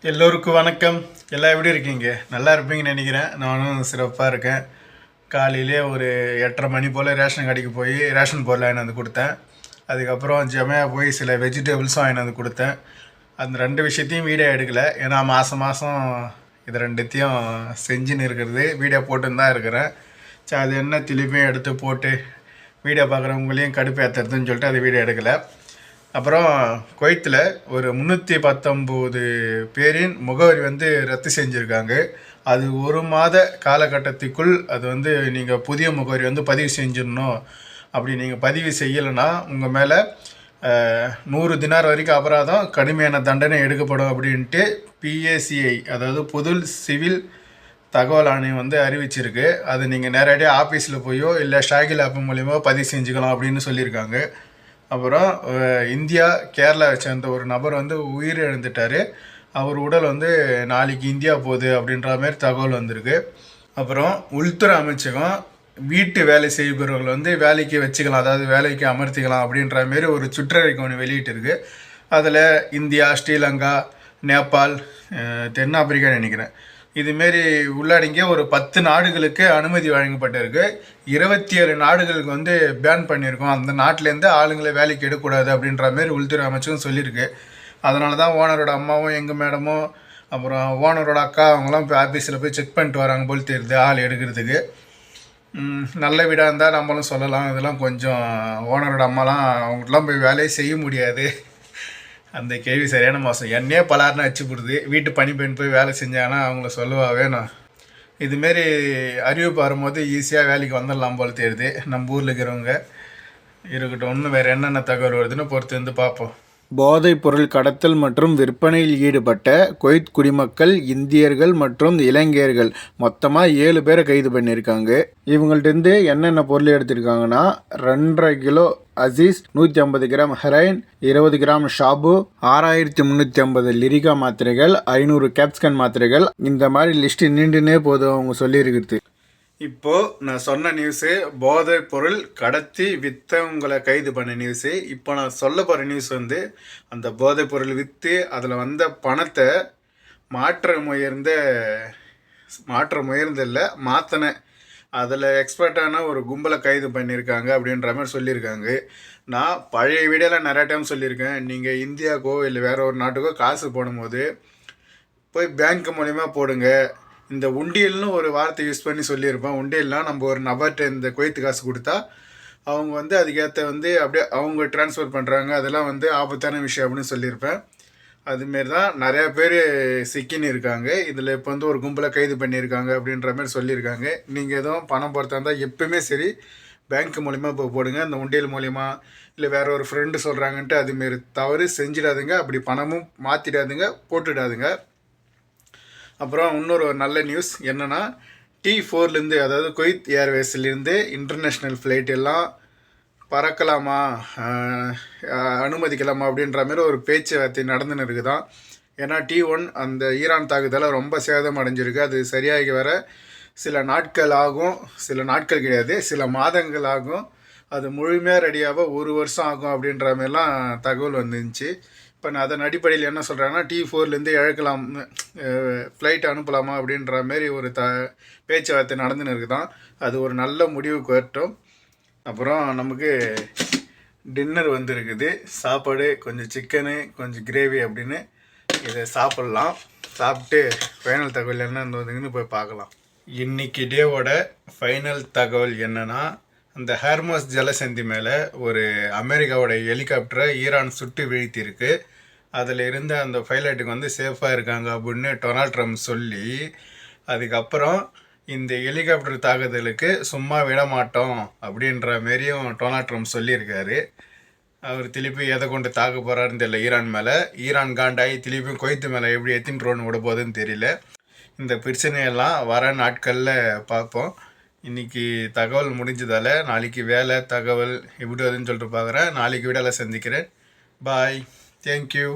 எல்லோருக்கும் வணக்கம். எல்லாம் எப்படி இருக்கீங்க? நல்லா இருப்பீங்கன்னு நினைக்கிறேன். நானும் சிறப்பாக இருக்கேன். காலையிலே ஒரு 8:30 மணி போல் ரேஷன் கடைக்கு போய் ரேஷன் பொருள் வாங்கிட்டு வந்து கொடுத்தேன். அதுக்கப்புறம் ஜெமையா போய் சில வெஜிடபிள்ஸும் வாங்கிட்டு வந்து கொடுத்தேன். அந்த ரெண்டு விஷயத்தையும் வீடியோ எடுக்கலை, ஏன்னா மாதம் மாதம் இது ரெண்டுத்தையும் செஞ்சுன்னு இருக்கிறது வீடியோ போட்டுன்னு தான் இருக்கிறேன். சரி, அது என்ன திருப்பியும் எடுத்து போட்டு வீடியோ பார்க்குறவங்களையும் கடுப்பேற்றுறதுன்னு சொல்லிட்டு அது வீடியோ எடுக்கலை. அப்புறம் குவைத்தில் ஒரு 319 பேரின் முகவரி ரத்து செஞ்சுருக்காங்க. அது ஒரு மாத காலகட்டத்துக்குள் அது நீங்கள் புதிய முகவரி பதிவு செஞ்சிடணும். அப்படி நீங்கள் பதிவு செய்யலைன்னா உங்கள் மேலே 100 தினார் வரைக்கும் அபராதம், கடுமையான தண்டனை எடுக்கப்படும் அப்படின்ட்டு PACI, அதாவது பொது சிவில் தகவல் ஆணையம் அறிவிச்சிருக்கு. அது நீங்கள் நேரடியாக ஆஃபீஸில் போயோ இல்லை ஷாகில் ஆப் மூலியமாக பதிவு செஞ்சுக்கலாம் அப்படின்னு சொல்லியிருக்காங்க. அப்புறம் இந்தியா கேரளாவை சேர்ந்த ஒரு நபர் உயிர் இழந்துட்டார். அவர் உடல் நாளைக்கு இந்தியா போகுது அப்படின்ற மாதிரி தகவல் வந்திருக்கு. அப்புறம் உள்துறை அமைச்சகம் வீட்டு வேலை செய்பவர்கள் வேலைக்கு வச்சுக்கலாம், அதாவது வேலைக்கு அமர்த்திக்கலாம் அப்படின்ற மாரி ஒரு சுற்றறிக்கை ஒன்று வெளியிட்டிருக்கு. அதில் இந்தியா, ஸ்ரீலங்கா, நேபாள், தென்னாப்பிரிக்கா நினைக்கிறேன், இதுமாரி உள்ளடங்கிய ஒரு 10 நாடுகளுக்கு அனுமதி வழங்கப்பட்டிருக்கு. 27 நாடுகளுக்கு பேன் பண்ணியிருக்கோம். அந்த நாட்டிலேருந்து ஆளுங்களை வேலைக்கு எடுக்கக்கூடாது அப்படின்ற மாரி உள்துறை அமைச்சரும் சொல்லியிருக்கு. அதனால தான் ஓனரோட அம்மாவும் எங்கள் மேடமும் அப்புறம் ஓனரோட அக்கா அவங்களாம் இப்போ ஆஃபீஸில் போய் செக் பண்ணிட்டு வராங்க போல் தெரியுது ஆள் எடுக்கிறதுக்கு. நல்ல வீடாக இருந்தால் நம்மளும் சொல்லலாம். இதெல்லாம் கொஞ்சம் ஓனரோட அம்மாலாம் அவங்களாம் போய் வேலையை செய்ய முடியாது. அந்த கேள்வி சரியான மோசம். என்னையே பலாருன்னு அச்சு போடுது. வீட்டு பணிப்பெண் போய் வேலை செஞ்சாங்கன்னா அவங்கள சொல்லவா வேணும். இதுமாரி அறிவிப்பு வரும்போது ஈஸியாக வேலைக்கு வந்துடலாம் போல் தெரியுது நம்ம ஊரில் இருக்கிறவங்க. இருக்கட்டும், இன்னும் வேறு என்னென்ன தகவல் வருதுன்னு பொறுத்து பார்ப்போம். போதைப் பொருள் கடத்தல் மற்றும் விற்பனையில் ஈடுபட்ட குவைத் குடிமக்கள், இந்தியர்கள் மற்றும் இலங்கையர்கள் மொத்தமாக 7 பேரை கைது பண்ணியிருக்காங்க. இவங்கள்ட்டேருந்து என்னென்ன பொருள் எடுத்திருக்காங்கன்னா 2.5 கிலோ அசீஸ், 150 கிராம் ஹெராயின், 20 கிராம் ஷாபு, 6350 லிரிகா மாத்திரைகள், 500 கேப்ஸ்கன் மாத்திரைகள். இந்த மாதிரி லிஸ்ட்டு நீண்டுனே போதும் அவங்க சொல்லியிருக்கிறது. இப்போது நான் சொன்ன நியூஸு போதைப் பொருள் கடத்தி விற்றவங்களை கைது பண்ண நியூஸு. இப்போ நான் சொல்ல போகிற நியூஸ் அந்த போதைப் பொருள் விற்று அதில் வந்த பணத்தை மாற்ற முயர்ந்த மாற்றின அதில் எக்ஸ்பர்ட்டான ஒரு கும்பலை கைது பண்ணியிருக்காங்க அப்படின்ற மாதிரி சொல்லியிருக்காங்க. நான் பழைய வீடியோவில் நிறையா டைம் சொல்லியிருக்கேன், நீங்கள் இந்தியாவுக்கோ இல்லை வேறு ஒரு நாட்டுக்கோ காசு போடும்போது போய் பேங்க் மூலிமா போடுங்க. இந்த உண்டியல்னு ஒரு வார்த்தை யூஸ் பண்ணி சொல்லியிருப்பேன். உண்டியல்னால் நம்ம ஒரு நபர்கிட்ட இந்த குவைத்து காசு கொடுத்தா அவங்க அதுக்கேற்ற அப்படியே அவங்க ட்ரான்ஸ்ஃபர் பண்ணுறாங்க. அதெல்லாம் ஆபத்தான விஷயம் அப்படின்னு சொல்லியிருப்பேன். அதுமாரி தான் நிறையா பேர் சிக்கின்னு இருக்காங்க. இதில் இப்போ ஒரு கும்பலை கைது பண்ணியிருக்காங்க அப்படின்ற மாதிரி சொல்லியிருக்காங்க. நீங்கள் எதுவும் பணம் போடுறதா இருந்தால் எப்பவுமே சரி பேங்க் மூலிமா இப்போ போடுங்க. இந்த உண்டியல் மூலிமா இல்லை வேறு ஒரு ஃப்ரெண்டு சொல்கிறாங்கன்ட்டு அதுமாரி தவறு செஞ்சிடாதுங்க. அப்படி பணமும் மாற்றிடாதுங்க, போட்டுடாதுங்க. அப்புறம் இன்னொரு நல்ல நியூஸ் என்னென்னா, T4லேருந்து, அதாவது குவைத் ஏர்வேஸ்லேருந்து இன்டர்நேஷ்னல் ஃப்ளைட் எல்லாம் பறக்கலாமா, அனுமதிக்கலாமா அப்படின்ற மாதிரி ஒரு பேச்சுவார்த்தை நடந்துன்னு இருக்குதான். ஏன்னா T1 அந்த ஈரான் தாக்குதலை ரொம்ப சேதம் அடைஞ்சிருக்கு. அது சரியாகி வர சில நாட்கள் ஆகும். சில நாட்கள் கிடையாது, சில மாதங்கள் ஆகும். அது முழுமையாக ரெடியாக 1 வருஷம் ஆகும் அப்படின்ற மாதிரிலாம் தகவல் வந்துருந்துச்சு. இப்போ நான் அதன் அடிப்படையில் என்ன சொல்கிறாங்கன்னா, T4லேருந்து இழக்கலாம், ஃப்ளைட் அனுப்பலாமா அப்படின்ற மாரி ஒரு பேச்சுவார்த்தை நடந்துன்னு இருக்குதான். அது ஒரு நல்ல முடிவுக்கு வரட்டும். அப்புறம் நமக்கு டின்னர் இருக்குது. சாப்பாடு கொஞ்சம் சிக்கனு கொஞ்சம் கிரேவி அப்படின்னு இதை சாப்பிட்லாம். சாப்பிட்டு ஃபைனல் தகவல் என்னன்னு போய் பார்க்கலாம். இன்றைக்கி டேவோட ஃபைனல் தகவல் என்னென்னா, அந்த ஹார்மஸ் ஜலசந்தி மேலே ஒரு அமெரிக்காவோட ஹெலிகாப்டரை ஈரான் சுட்டு வீழ்த்தியிருக்கு. அதில் இருந்த அந்த பைலட்டுக்கு சேஃபாக இருக்காங்க அப்படின்னு டொனால்ட் ட்ரம்ப் சொல்லி, அதுக்கப்புறம் இந்த ஹெலிகாப்டர் தாக்குதலுக்கு சும்மா விட மாட்டோம் அப்படின்ற மாரியும் டொனால்ட் ட்ரம்ப் சொல்லியிருக்காரு. அவர் திருப்பி எதை கொண்டு தாக்க போகிறாருன்னு தெரியல ஈரான் மேலே. ஈரான் காண்டாகி திருப்பியும் குவைத்து மேலே எப்படி எத்தின் ட்ரோன் விட போகுதுன்னு தெரியல. இந்த பிரச்சனையெல்லாம் வர நாட்களில் பார்ப்போம். இன்றைக்கி தகவல் முடிஞ்சதால் நாளைக்கு வேலை தகவல் எப்படி வருதுன்னு சொல்லிட்டு பார்க்குறேன். நாளைக்கு வீடியோவில் சந்திக்கிறேன். பாய். Thank you.